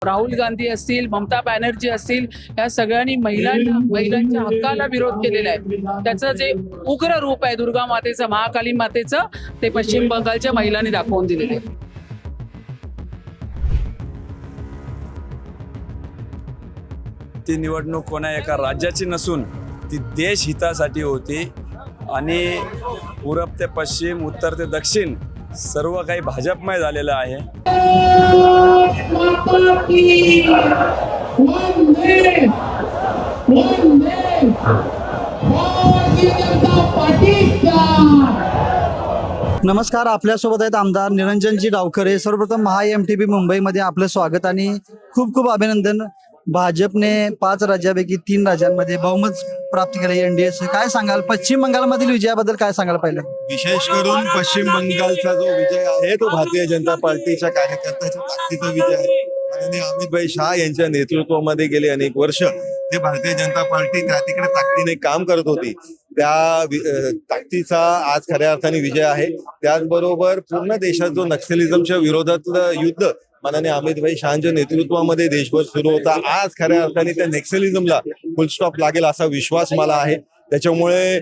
राहुल गांधी असतील, ममता बॅनर्जी असतील, या सगळ्यांनी महिलांच्या हक्काला विरोध केलेला आहे. त्याचं जे उग्र रूप आहे दुर्गा मातेचं, महाकाली मातेचं, ते पश्चिम बंगालच्या महिलांनी दाखवून दिलेले आहे. ती निवडणूक कोणा एका राज्याची नसून ती देश हितासाठी होती आणि पूरब ते पश्चिम, उत्तर ते दक्षिण सर्व काही भाजपमय झालेलं आहे. नमस्कार, आपल्यासोबत आहेत आमदार निरंजनजी डावखरे. सर्वप्रथम MTB मुंबईमध्ये आपलं स्वागत आणि खूप खूप अभिनंदन. भाजपने 5 राज्यापैकी 3 राज्यांमध्ये बहुमत प्राप्त केलं एनडीए. काय सांगाल पश्चिम बंगालमधील विजयाबद्दल? काय सांगाल पहिलं? विशेष करून पश्चिम बंगालचा जो विजय आहे तो भारतीय जनता पार्टीच्या कार्यकर्त्याच्या ताकदीचा विजय आहे. आणि अमित शाह यांच्या नेतृत्वामध्ये गेले अनेक वर्ष ते भारतीय जनता पार्टी त्या तिकडे ताकदीने काम करत होती. त्या ताकदीचा आज खऱ्या अर्थाने विजय आहे. त्याचबरोबर पूर्ण देशात जो नक्सलिझमच्या विरोधातलं युद्ध माननीय अमित शहाच्या नेतृत्वामध्ये देशभर सुरू होता, आज खऱ्या अर्थाने त्या नक्सलिझमला फुल स्टॉप लागेल असा विश्वास मला आहे. त्याच्यामुळे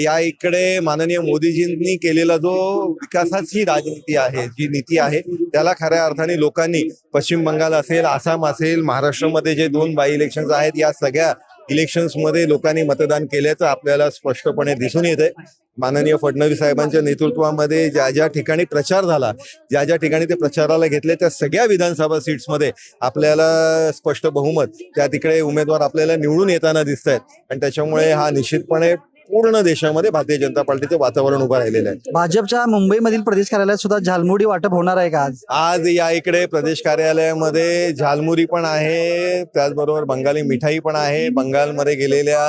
या इकडे माननीय मोदीजींनी केलेला जो विकासाची राजनीती आहे, जी नीती आहे, त्याला खऱ्या अर्थाने लोकांनी पश्चिम बंगाल असेल, आसाम असेल, महाराष्ट्रामध्ये जे 2 बाय इलेक्शन्स आहेत, या सगळ्या इलेक्शन्स मध्ये लोकांनी मतदान केल्याचं आपल्याला स्पष्टपणे दिसून येत आहे. माननीय फडणवीस साहेबांच्या नेतृत्वामध्ये ज्या ज्या ठिकाणी प्रचार झाला, ज्या ज्या ठिकाणी ते प्रचाराला घेतले, त्या सगळ्या विधानसभा सीट्समध्ये आपल्याला स्पष्ट बहुमत त्या तिकडे उमेदवार आपल्याला निवडून येताना दिसत आहेत. आणि त्याच्यामुळे हा निश्चितपणे पूर्ण देशामध्ये भारतीय जनता पार्टीचं वातावरण उभं राहिलेलं आहे. भाजपच्या मुंबईमधील प्रदेश कार्यालयात सुद्धा झालमुडी वाटप होणार आहे का आज या इकडे प्रदेश कार्यालयामध्ये झालमुरी पण आहे, त्याचबरोबर बंगाली मिठाई पण आहे. बंगालमध्ये गेलेल्या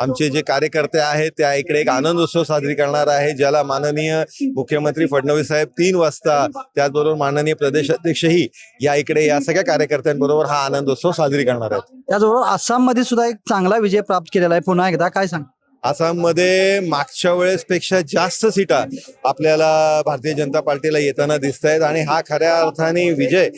आमचे जे कार्यकर्ते आहेत त्या इकडे एक आनंद उत्सव साजरी करणार आहे, ज्याला माननीय मुख्यमंत्री फडणवीस साहेब 3 वाजता, त्याचबरोबर माननीय प्रदेश अध्यक्षही या इकडे या सगळ्या कार्यकर्त्यांबरोबर हा आनंद उत्सव साजरी करणार आहेत. त्याचबरोबर आसाममध्ये सुद्धा एक चांगला विजय प्राप्त केलेला आहे. पुन्हा एकदा काय सांग? आसाममध्ये मागच्या वेळेसपेक्षा जास्त सीटा आपल्याला भारतीय जनता पार्टीला येताना दिसत आहेत. आणि हा खऱ्या अर्थाने विजय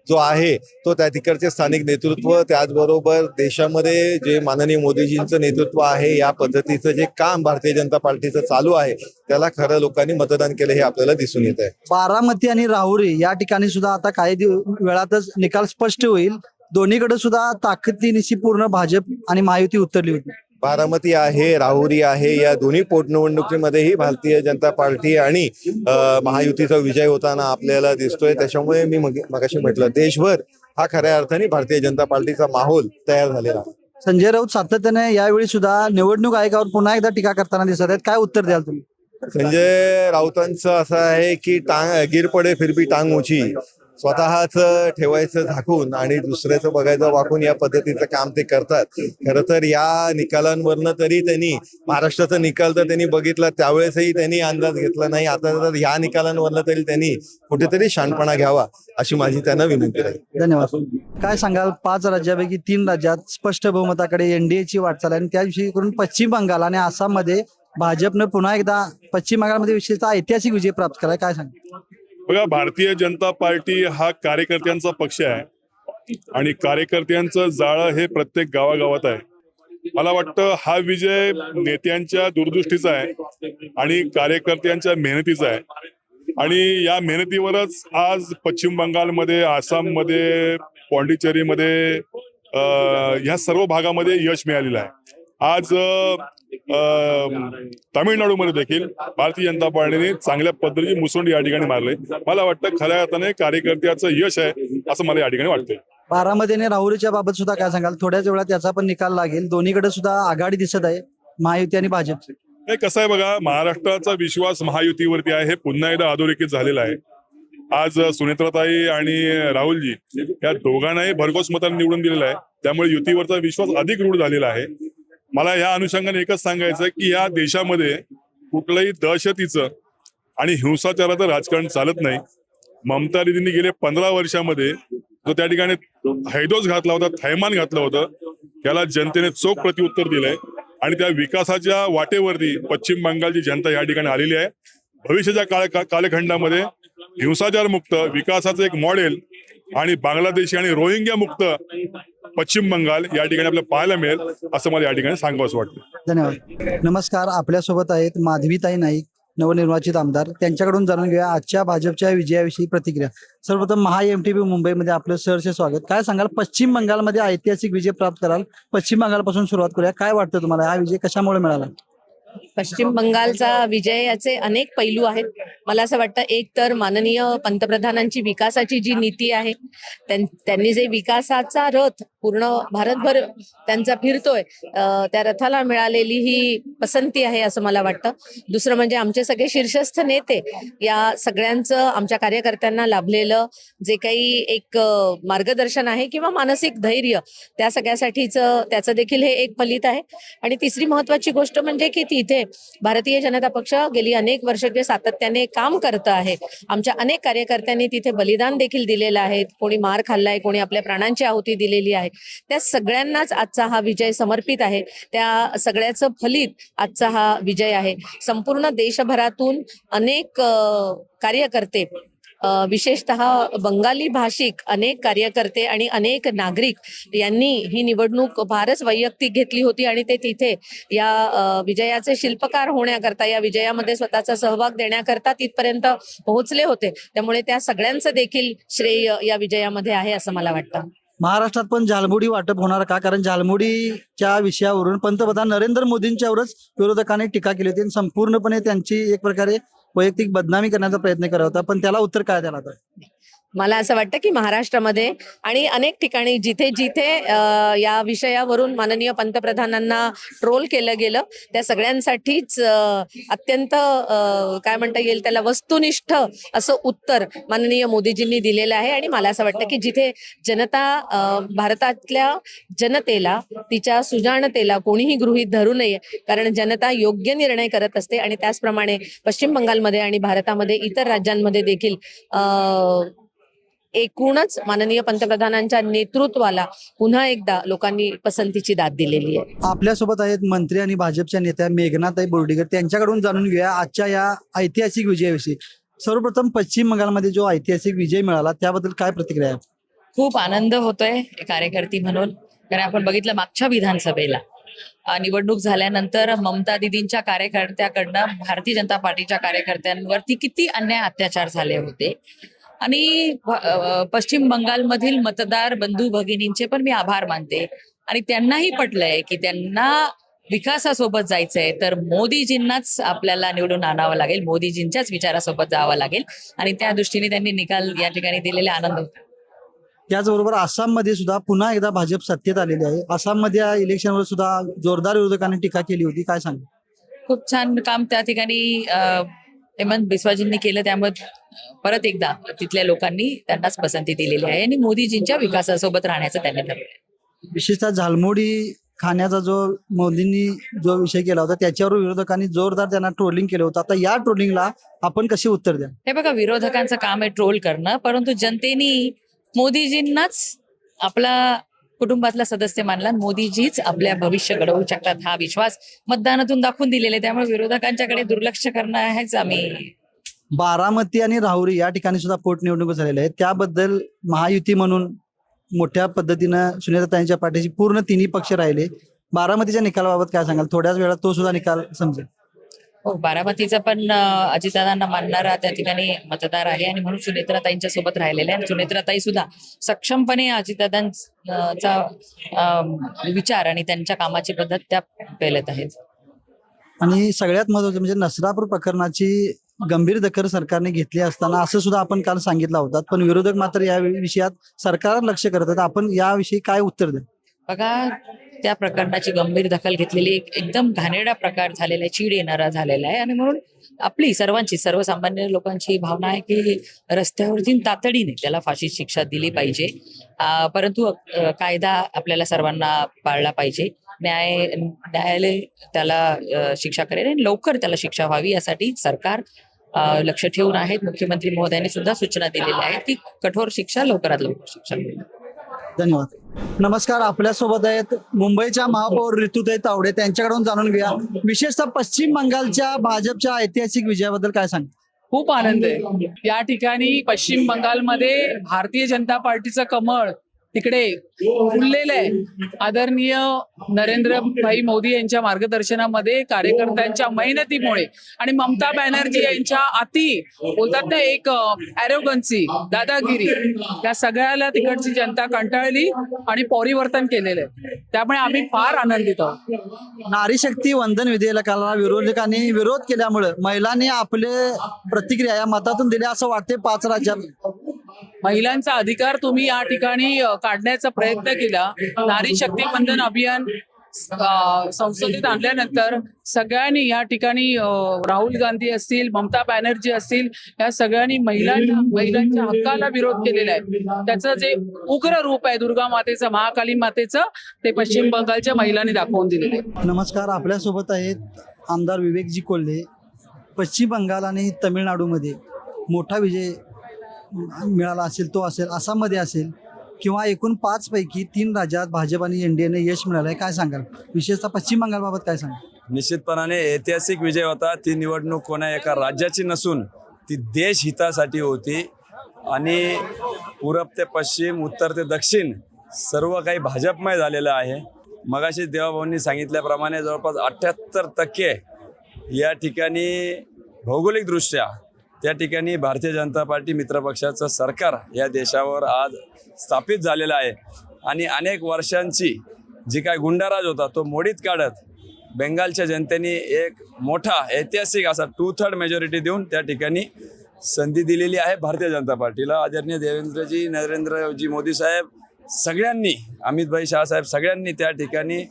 जो आहे तो त्या तिकडचे स्थानिक नेतृत्व, त्याचबरोबर देशामध्ये जे माननीय मोदीजींचं नेतृत्व आहे, या पद्धतीचं जे काम भारतीय जनता पार्टीचं चालू आहे, त्याला खरं लोकांनी मतदान केलं हे आपल्याला दिसून येत आहे. बारामती आणि राहुरी या ठिकाणी सुद्धा आता काही वेळातच निकाल स्पष्ट होईल. दोन्हीकडे सुद्धा ताकदीनिशी पूर्ण भाजप आणि महायुती उतरली होती. बारामती आहे, राहुरी आहे, या दोन्ही पोटनिवडणुकीमध्येही भारतीय जनता पार्टी आणि महायुतीचा विजय होताना आपल्याला दिसतोय. त्याच्यामुळे मी मगाशी म्हटलं, देशभर हा खऱ्या अर्थाने भारतीय जनता पार्टीचा माहोल तयार झालेला आहे. संजय राऊत सातत्याने यावेळी सुद्धा निवडणूक आयोगावर पुन्हा एकदा टीका करताना दिसत आहेत. काय उत्तर द्याल तुम्ही? संजय राऊतांचं असं आहे की गिर पडे फिर भी टांग उंची, स्वतःच ठेवायचं झाकून आणि दुसऱ्याचं बघायचं वाकून, या पद्धतीचं काम ते करतात. खरं तर या निकालांवरनं तरी त्यांनी, महाराष्ट्राचा निकाल तर त्यांनी बघितला, त्यावेळेसही त्यांनी अंदाज घेतला नाही. आता तर या निकालांवरनं तरी त्यांनी कुठेतरी शहाणपणा घ्यावा अशी माझी त्यांना विनंती आहे. धन्यवाद. काय सांगाल 5 राज्यापैकी 3 राज्यात स्पष्ट बहुमताकडे एनडीएची वाटचाल आहे आणि त्याविषयी करून पश्चिम बंगाल आणि आसाममध्ये भाजपनं पुन्हा एकदा पश्चिम बंगालमध्ये विशेषतः ऐतिहासिक विजय प्राप्त केलाय? काय सांगाल? बघा, भारतीय जनता पार्टी हा कार्यकर्त्यांचा पक्ष आहे आणि कार्यकर्त्यांचं जाळं हे प्रत्येक गावागावात आहे. मला वाटतं हा विजय नेत्यांच्या दूरदृष्टीचा आहे आणि कार्यकर्त्यांच्या मेहनतीचा आहे. आणि या मेहनतीवरच आज पश्चिम बंगालमध्ये, आसाममध्ये, पॉंडिचेरीमध्ये, ह्या सर्व भागामध्ये यश मिळालेलं आहे. आज तामिळनाडूमध्ये देखील भारतीय जनता पार्टीने चांगल्या पद्धतीची मुसंडी या ठिकाणी मारले. मला वाटतं खऱ्या अर्थाने कार्यकर्त्याचं यश आहे असं मला या ठिकाणी वाटतंय. बारामती आणि राहुरीच्या बाबत सुद्धा काय सांगाल? थोड्याच वेळात त्याचा पण निकाल लागेल. दोन्हीकडे सुद्धा आघाडी दिसत आहे, महायुती आणि भाजपची. हे कसं आहे बघा, महाराष्ट्राचा विश्वास महायुतीवरती आहे हे पुन्हा एकदा अधोरेखित झालेला आहे. आज सुनेत्राताई आणि राहुलजी या दोघांनाही भरघोस मतांनी निवडून दिलेला आहे. त्यामुळे युतीवरचा विश्वास अधिक रूढ झालेला आहे. मला या अनुषंगाने एकच सांगायचं की या देशामध्ये कुठलंही दहशतीचं आणि हिंसाचाराचं राजकारण चालत नाही. ममता दीदींनी गेले 15 वर्षामध्ये जो त्या ठिकाणी हैदोस घातला होता, थैमान घातलं होतं, त्याला जनतेने चोख प्रत्युत्तर दिलंय आणि त्या विकासाच्या वाटेवरती पश्चिम बंगालची जनता या ठिकाणी आलेली आहे. भविष्याच्या कालखंडामध्ये हिंसाचार मुक्त विकासाचं एक मॉडेल आणि बांगलादेशी आणि रोहिंग्या मुक्त पश्चिम बंगाल या ठिकाणी आपल्याला पाहायला मिळेल असं मला या ठिकाणी सांगावंसं वाटतं. धन्यवाद. नमस्कार, आपल्यासोबत आहेत माधवीताई नाईक, नवनिर्वाचित आमदार. त्यांच्याकडून जाणून घेऊया आजच्या भाजपच्या विजयाविषयी प्रतिक्रिया. सर्वप्रथम MTV मुंबईमध्ये आपलं सहर्ष स्वागत. काय सांगाल, पश्चिम बंगालमध्ये ऐतिहासिक विजय प्राप्त कराल, पश्चिम बंगालपासून सुरुवात करूया. काय वाटतं तुम्हाला, हा विजय कशामुळे मिळाला? पश्चिम बंगालचा विजयाचे अनेक पैलू आहेत. मला असं वाटतं, एक तर माननीय पंतप्रधानांची विकासाची जी नीती आहे, त्यांनी जे विकासाचा रथ पूर्ण भारतभर त्यांचा फिरतोय, त्या रथाला मिळालेली ही पसंती आहे असं मला वाटतं. दुसरं म्हणजे आमचे सगळे शीर्षस्थ नेते, या सगळ्यांचं आमच्या कार्यकर्त्यांना लाभलेलं जे काही एक मार्गदर्शन आहे किंवा मानसिक धैर्य, त्या सगळ्यासाठीच त्याचं देखील हे एक फलित आहे. आणि तिसरी महत्वाची गोष्ट म्हणजे की तिथे भारतीय जनता पक्ष गेली अनेक वर्ष जे सातत्याने काम करत आहे. आमच्या अनेक कार्यकर्त्यांनी तिथे बलिदान देखील दिलेलं आहे. कोणी मार खाल्लाय, कोणी आपल्या प्राणांची आहुती दिलेली आहे. त्या सगळ्यांनाच आजचा हा विजय समर्पित आहे. त्या सगळ्याचं फलित आजचा हा विजय आहे. संपूर्ण देशभरातून अनेक कार्यकर्ते, विशेषतः बंगाली भाषिक अनेक कार्यकर्ते आणि अनेक नागरिक यांनी ही निवडणूक फारच वैयक्तिक घेतली होती आणि ते तिथे या विजयाचे शिल्पकार होण्याकरता, या विजयामध्ये स्वतःचा सहभाग देण्याकरता तिथपर्यंत पोहोचले होते. त्यामुळे त्या सगळ्यांचं देखील श्रेय या विजयामध्ये आहे असं मला वाटतं. महाराष्ट्रात पण झालमुडी वाटप होणार का? कारण झालमुडीच्या विषयावरून पंतप्रधान नरेंद्र मोदींच्यावरच विरोधकांनी टीका केली होती आणि संपूर्णपणे त्यांची एक प्रकारे वैयक्तिक बदनामी करण्याचा प्रयत्न करत होता. पण त्याला उत्तर काय द्यायला आता? मला असं वाटतं की महाराष्ट्रामध्ये आणि अनेक ठिकाणी जिथे जिथे या विषयावरून माननीय पंतप्रधानांना ट्रोल केलं गेलं, त्या सगळ्यांसाठीच अत्यंत काय म्हणता येईल त्याला वस्तुनिष्ठ असं उत्तर माननीय मोदीजींनी दिलेलं आहे. आणि मला असं वाटतं की जिथे जनता, भारतातल्या जनतेला, तिच्या सुजाणतेला कोणीही गृहीत धरू नये, कारण जनता योग्य निर्णय करत असते. आणि त्याचप्रमाणे पश्चिम बंगालमध्ये आणि भारतामध्ये इतर राज्यांमध्ये देखील एकूणच माननीय पंतप्रधानांच्या नेतृत्वाला पुन्हा एकदा लोकांनी पसंतीची दाद दिलेली आहे. आपल्यासोबत आहेत मंत्री आणि भाजपच्या नेत्या मेघनाताई बोर्डीकर. त्यांच्याकडून जाणून घेऊया आजच्या या ऐतिहासिक विजयाविषयी. सर्वप्रथम पश्चिम बंगालमध्ये जो ऐतिहासिक विजय मिळाला त्याबद्दल काय प्रतिक्रिया आहे? खूप आनंद होतोय कार्यकर्ती म्हणून, कारण आपण बघितलं मागच्या विधानसभेला निवडणूक झाल्यानंतर ममता दिदींच्या कार्यकर्त्याकडनं भारतीय जनता पार्टीच्या कार्यकर्त्यांवरती किती अन्याय अत्याचार झाले होते. आणि पश्चिम बंगालमधील मतदार बंधू भगिनींचे पण मी आभार मानते. आणि त्यांनाही पटलंय की त्यांना विकासासोबत जायचंय तर मोदीजींनाच आपल्याला निवडून आणावं लागेल, मोदीजींच्याच विचारासोबत जावं लागेल. आणि त्या दृष्टीने त्यांनी निकाल या ठिकाणी दिलेले आनंद होता. त्याचबरोबर आसाममध्ये सुद्धा पुन्हा एकदा भाजप सत्तेत आलेली आहे. आसाममध्ये या इलेक्शनवर सुद्धा जोरदार विरोधकांनी टीका केली होती. काय सांग? खूप छान काम त्या ठिकाणी हेमंत बिस्वाजींनी केलं. त्यामुळे परत एकदा तिथल्या लोकांनी त्यांनाच पसंती दिलेली आहे आणि मोदीजींच्या विकासासोबत राहण्याचं त्यांनी ठरवलं. विशेषतः झालमुडी खाण्याचा जो मोदींनी जो विषय केला होता त्याच्यावर विरोधकांनी जोरदार त्यांना ट्रोलिंग केलं होतं. आता या ट्रोलिंगला आपण कशी उत्तर द्या? हे बघा, विरोधकांचं काम आहे ट्रोल करणं, परंतु जनतेने मोदीजींनाच आपला कुटुंबातला सदस्य मानला. मोदीजीच आपल्या भविष्य घडवू शकतात हा विश्वास मतदानातून दाखवून दिलेले. त्यामुळे विरोधकांच्याकडे दुर्लक्ष करणं हेच आम्ही. बारामती आणि राहुरी या ठिकाणी सुद्धा पोटनिवडणूक झालेल्या आहेत. त्याबद्दल महायुती म्हणून मोठ्या पद्धतीनं सुनेत्राताईंच्या पाठीशी पूर्ण तिन्ही पक्ष राहिले. बारामतीच्या निकालाबाबत काय सांगाल? थोड्याच वेळात तो सुद्धा निकाल समजेल. हो, बारामतीचा पण अजितदादांना मानणारा त्या ठिकाणी मतदार आहे आणि म्हणून सुनेत्राताईंच्या सोबत राहिलेले आहे. सुनेत्राताई सुद्धा सक्षमपणे अजितदादांचा विचार आणि त्यांच्या कामाची पद्धत त्या पेलत आहेत. आणि सगळ्यात महत्वाचं म्हणजे नसरापूर प्रकरणाची गंभीर दखल सरकारने घेतली असताना असं सुद्धा आपण काल सांगितलं होतं, पण विरोधक मात्र या विषयात सरकार लक्ष करत आहेत. आपण याविषयी काय उत्तर द्या? बघा, त्या प्रकरणाची गंभीर दखल घेतलेली एकदम घाणेरडा प्रकार झालेला आहे, चीड येणारा झालेला आहे. आणि म्हणून आपली सर्वांची, सर्वसामान्य लोकांची भावना आहे की रस्त्यावरती तातडीने त्याला फाशी शिक्षा दिली पाहिजे. परंतु कायदा आपल्याला सर्वांना पाळला पाहिजे. न्यायालय त्याला शिक्षा करेल आणि लवकर त्याला शिक्षा व्हावी यासाठी सरकार लक्ष ठेवून आहेत. मुख्यमंत्री महोदयांनी सुद्धा सूचना दिलेल्या आहेत की कठोर शिक्षा लवकरात लवकर शिक्षा मिळेल. धन्यवाद. नमस्कार, आपल्यासोबत आहेत मुंबईच्या महापौर ऋतुताई तावडे. त्यांच्याकडून जाणून घ्या विशेषतः पश्चिम बंगालच्या भाजपच्या ऐतिहासिक विजयाबद्दल काय सांग? खूप आनंद आहे. या ठिकाणी पश्चिम बंगालमध्ये भारतीय जनता पार्टीचं कमळ तिकडे फुललेलं आहे. आदरणीय नरेंद्रभाई मोदी यांच्या मार्गदर्शनामध्ये, कार्यकर्त्यांच्या मेहनतीमुळे आणि ममता बॅनर्जी यांच्या अति बोलतात ना एक ॲरोगन्सी, दादागिरी, या सगळ्याला तिकडची जनता कंटाळली आणि परिवर्तन केलेलं आहे. त्यामुळे आम्ही फार आनंदित आहोत. नारी शक्ती वंदन विधेयकाला विरोधकांनी विरोध केल्यामुळे महिलांनी आपले प्रतिक्रिया या मतातून दिल्या असं वाटते 5 राज्यात. महिलांचा अधिकार तुम्ही या ठिकाणी काढण्याचा प्रयत्न केला. नारी शक्ती वंदन अभियान संसदेत आणल्यानंतर सगळ्यांनी या ठिकाणी राहुल गांधी असतील, ममता बॅनर्जी असतील, या सगळ्यांनी महिलांच्या हक्काला विरोध केलेला आहे. त्याचं जे उग्र रूप आहे दुर्गा मातेचं, महाकाली मातेचं, ते पश्चिम बंगालच्या महिलांनी दाखवून दिलेले आहे. नमस्कार, आपल्यासोबत आहेत आमदार विवेकजी कोल्हे. पश्चिम बंगाल आणि तमिळनाडूमध्ये मोठा विजय मिळाला असेल, तो असेल, आसाममध्ये असेल, किंवा एकूण 5 पैकी 3 राज्यात भाजप आणि एनडीएने यश मिळालं आहे. काय सांगाल, विशेषतः पश्चिम बंगालबाबत काय सांगाल? निश्चितपणाने ऐतिहासिक विजय होता. ती निवडणूक कोणा एका राज्याची नसून ती देश हितासाठी होती आणि पूरब ते पश्चिम, उत्तर ते दक्षिण सर्व काही भाजपमय झालेलं आहे. मगाशी देवाभाऊंनी सांगितल्याप्रमाणे जवळपास 78% या ठिकाणी भौगोलिकदृष्ट्या त्या ठिकाणी भारतीय जनता पार्टी मित्रपक्षाचं सरकार या देशावर आज स्थापित झालेलं आहे आणि अनेक वर्षांची जी काय गुंडाराज होता तो मोडीत काढत बेंगालच्या जनतेने एक मोठा ऐतिहासिक असा 2/3 मेजॉरिटी देऊन त्या ठिकाणी संधी दिलेली आहे भारतीय जनता पार्टीला. आदरणीय देवेंद्रजी, नरेंद्रजी मोदी साहेब सगळ्यांनी, अमितभाई शाह साहेब सगळ्यांनी त्या ठिकाणी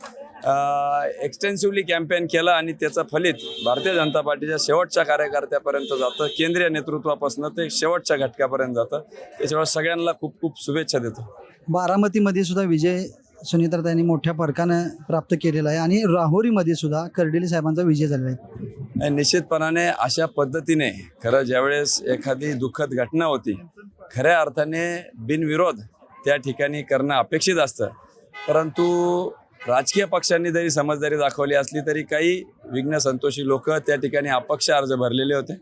एक्सटेन्सिव्हली कॅम्पेन केलं आणि त्याचं फलित भारतीय जनता पार्टीच्या शेवटच्या कार्यकर्त्यापर्यंत जातं, केंद्रीय नेतृत्वापासून ते शेवटच्या घटकापर्यंत जातं. त्याच्यावर सगळ्यांना खूप खूप शुभेच्छा देतो. बारामतीमध्ये सुद्धा विजय सुनीताताईंनी मोठ्या फरकानं प्राप्त केलेला आहे आणि राहुरीमध्ये सुद्धा कर्डिले साहेबांचा विजय झालेला आहे. आणि निश्चितपणाने अशा पद्धतीने खरं ज्यावेळेस एखादी दुःखद घटना होती, खऱ्या अर्थाने बिनविरोध त्या ठिकाणी करणं अपेक्षित असतं. परंतु राजकीय पक्षांनी जरी समजदारी दाखवली असली तरी काही विघ्न संतोषी लोक त्या ठिकाणी अपक्ष अर्ज भरलेले होते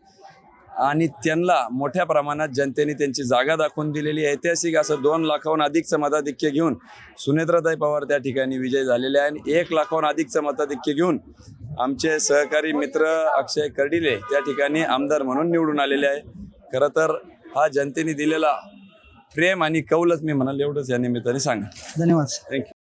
आणि त्यांना मोठ्या प्रमाणात जनतेने त्यांची जागा दाखवून दिलेली. ऐतिहासिक असं 2 लाखाहून अधिकचं मताधिक्य घेऊन सुनेत्राताई पवार त्या ठिकाणी विजय झालेले आहे आणि 1 लाखाहून अधिकचं मताधिक्य घेऊन आमचे सहकारी मित्र अक्षय कर्डिले त्या ठिकाणी आमदार म्हणून निवडून आलेले आहे. खरं तर हा जनतेने दिलेला प्रेम आणि कौलच मी म्हणाल एवढंच या निमित्ताने सांगा. धन्यवाद. थँक्यू.